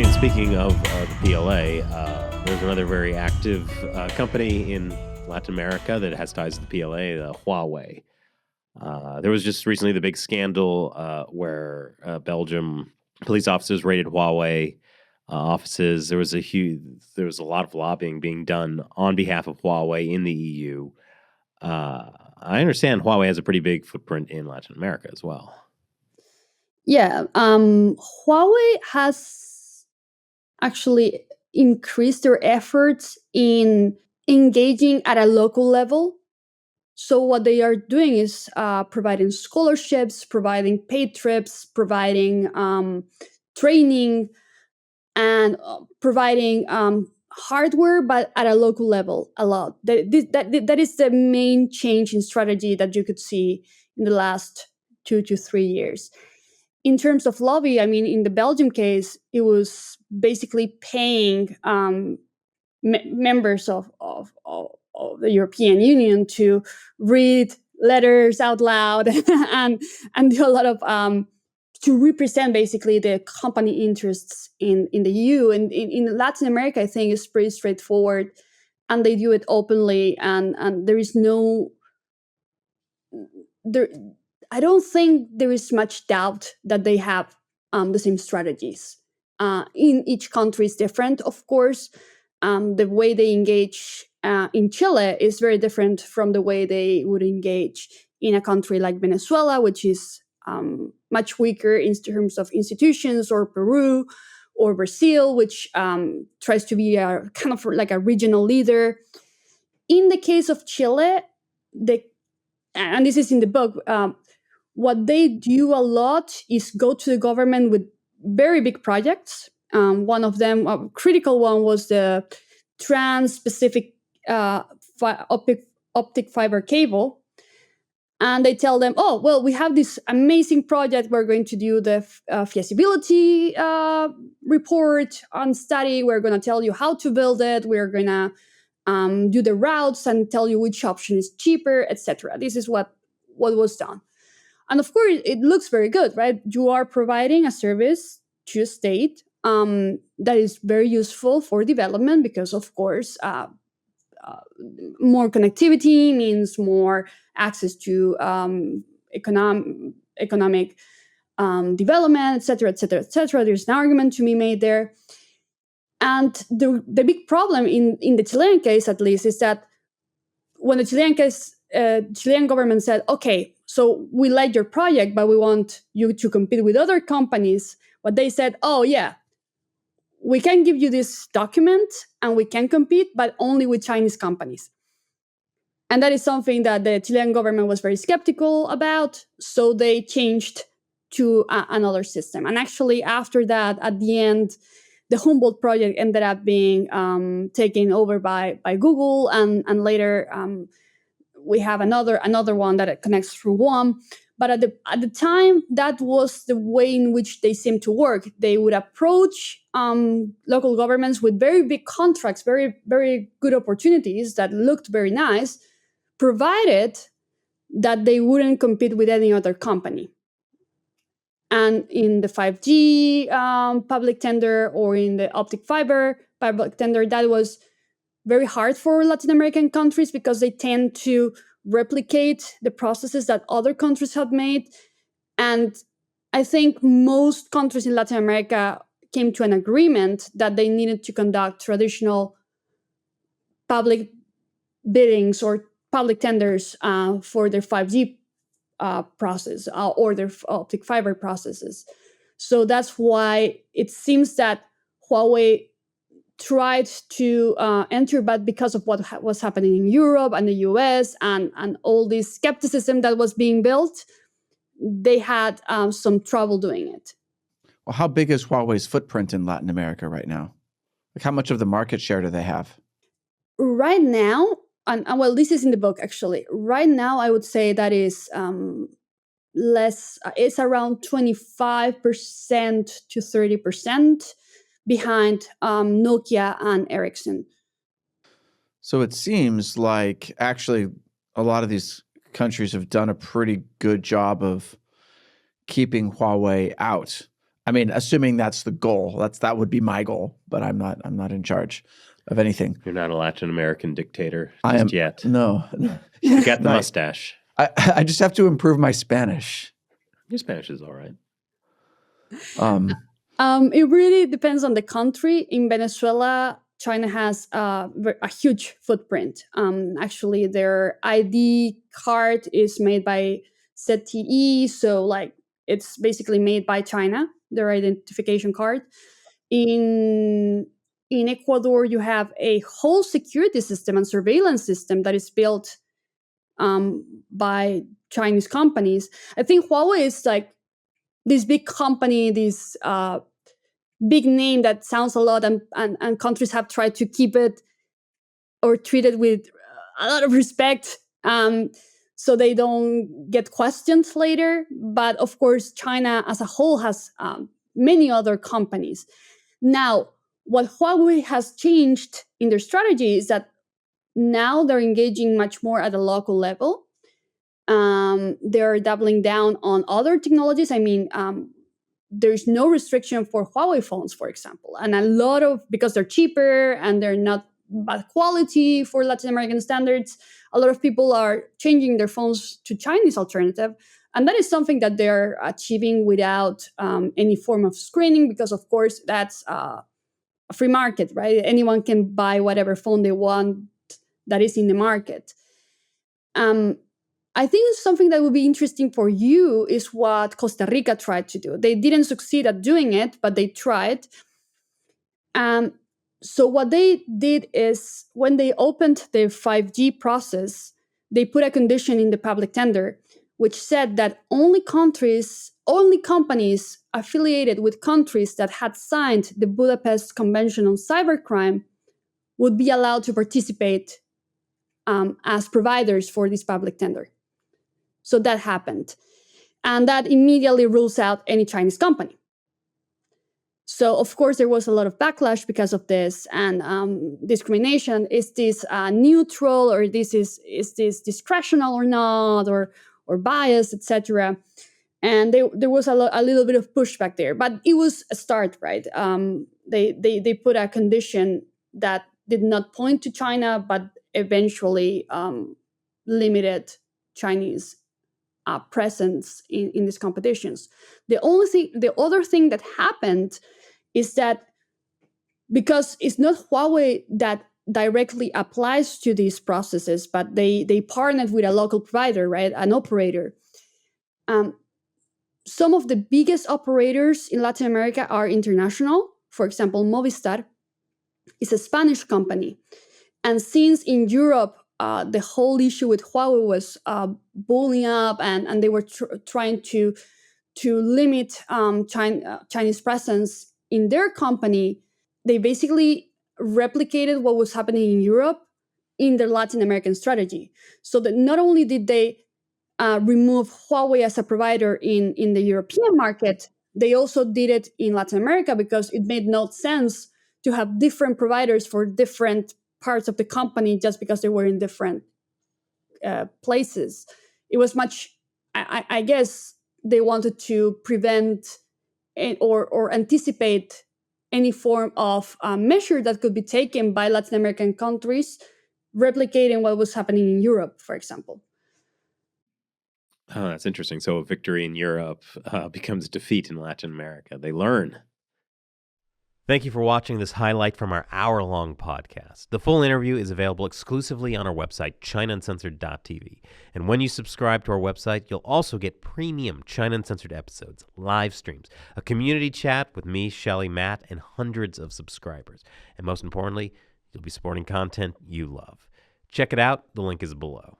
Funny, and speaking of the PLA, there's another very active company in Latin America that has ties to the PLA, Huawei. There was just recently the big scandal where Belgium police officers raided Huawei offices. There was a lot of lobbying being done on behalf of Huawei in the EU. I understand Huawei has a pretty big footprint in Latin America as well. Yeah, Huawei has actually increased their efforts in engaging at a local level. So what they are doing is providing scholarships, providing paid trips, providing training, and providing hardware, but at a local level a lot. That is the main change in strategy that you could see in the last 2 to 3 years. In terms of lobby, I mean, in the Belgium case, it was basically paying members of the European Union to read letters out loud and do a lot of to represent basically the company interests in the EU. And in Latin America, I think it's pretty straightforward, and they do it openly, and there is no there. I don't think there is much doubt that they have the same strategies. In each country is different, of course. The way they engage in Chile is very different from the way they would engage in a country like Venezuela, which is much weaker in terms of institutions, or Peru, or Brazil, which tries to be a kind of like a regional leader. In the case of Chile, and this is in the book, what they do a lot is go to the government with very big projects. One of them, a critical one, was the trans-Pacific optic fiber cable. And they tell them, oh, well, we have this amazing project. We're going to do the feasibility report on study. We're going to tell you how to build it. We're going to do the routes and tell you which option is cheaper, etc. This is what was done. And of course, it looks very good, right? You are providing a service to a state that is very useful for development because, of course, more connectivity means more access to economic development, et cetera, et cetera, et cetera. There's an argument to be made there. And the big problem in the Chilean case, at least, is that when the Chilean government said, okay, so we like your project, but we want you to compete with other companies, what they said, oh, yeah, we can give you this document and we can compete, but only with Chinese companies. And that is something that the Chilean government was very skeptical about, so they changed to another system. And actually, after that, at the end, the Humboldt project ended up being taken over by Google, and later we have another one that connects through WOM. But at the time, that was the way in which they seemed to work. They would approach local governments with very big contracts, very, very good opportunities that looked very nice, provided that they wouldn't compete with any other company. And in the 5G public tender, or in the optic fiber public tender, that was very hard for Latin American countries because they tend to replicate the processes that other countries have made. And I think most countries in Latin America came to an agreement that they needed to conduct traditional public biddings or public tenders for their 5G process or their optic fiber processes. So that's why it seems that Huawei tried to enter, but because of what was happening in Europe and the US and all this skepticism that was being built, they had some trouble doing it. Well, how big is Huawei's footprint in Latin America right now? Like, how much of the market share do they have? Right now, and well, this is in the book, actually. Right now, I would say that is less, it's around 25% to 30% behind Nokia and Ericsson. So it seems like actually a lot of these countries have done a pretty good job of keeping Huawei out. I mean, assuming that's the goal, that would be my goal, but I'm not in charge of anything. You're not a Latin American dictator I am yet. No. You got the mustache. I just have to improve my Spanish. Your Spanish is all right. It really depends on the country. In Venezuela, China has a huge footprint. Actually, their ID card is made by ZTE, so like it's basically made by China, their identification card. In Ecuador, you have a whole security system and surveillance system that is built by Chinese companies. I think Huawei is like this big company, this big name that sounds a lot, and countries have tried to keep it or treat it with a lot of respect, so they don't get questioned later. But of course, China as a whole has many other companies. Now, what Huawei has changed in their strategy is that now they're engaging much more at a local level. They're doubling down on other technologies. I mean, there's no restriction for Huawei phones, for example. And because they're cheaper and they're not bad quality for Latin American standards, a lot of people are changing their phones to Chinese alternative. And that is something that they're achieving without any form of screening, because of course that's a free market, right? Anyone can buy whatever phone they want that is in the market. I think something that would be interesting for you is what Costa Rica tried to do. They didn't succeed at doing it, but they tried. So what they did is when they opened the 5G process, they put a condition in the public tender, which said that only companies affiliated with countries that had signed the Budapest Convention on Cybercrime would be allowed to participate as providers for this public tender. So that happened. And that immediately rules out any Chinese company. So, of course, there was a lot of backlash because of this, and discrimination. Is this neutral, or is this discretional or not, or biased, etc.? And there was a little bit of pushback there, but it was a start, right? They put a condition that did not point to China, but eventually limited Chinese presence in these competitions. The other thing that happened is that because it's not Huawei that directly applies to these processes, but they partnered with a local provider, right, an operator. Some of the biggest operators in Latin America are international. For example, Movistar is a Spanish company. And since in Europe, the whole issue with Huawei was bullying up, and they were trying to limit Chinese presence in their company, they basically replicated what was happening in Europe in their Latin American strategy. So that not only did they remove Huawei as a provider in the European market, they also did it in Latin America, because it made no sense to have different providers for different parts of the company just because they were in different places. It was I guess they wanted to prevent or anticipate any form of measure that could be taken by Latin American countries, replicating what was happening in Europe, for example. Oh, that's interesting. So a victory in Europe becomes defeat in Latin America. They learn. Thank you for watching this highlight from our hour-long podcast. The full interview is available exclusively on our website, ChinaUncensored.tv. And when you subscribe to our website, you'll also get premium China Uncensored episodes, live streams, a community chat with me, Shelley, Matt, and hundreds of subscribers. And most importantly, you'll be supporting content you love. Check it out. The link is below.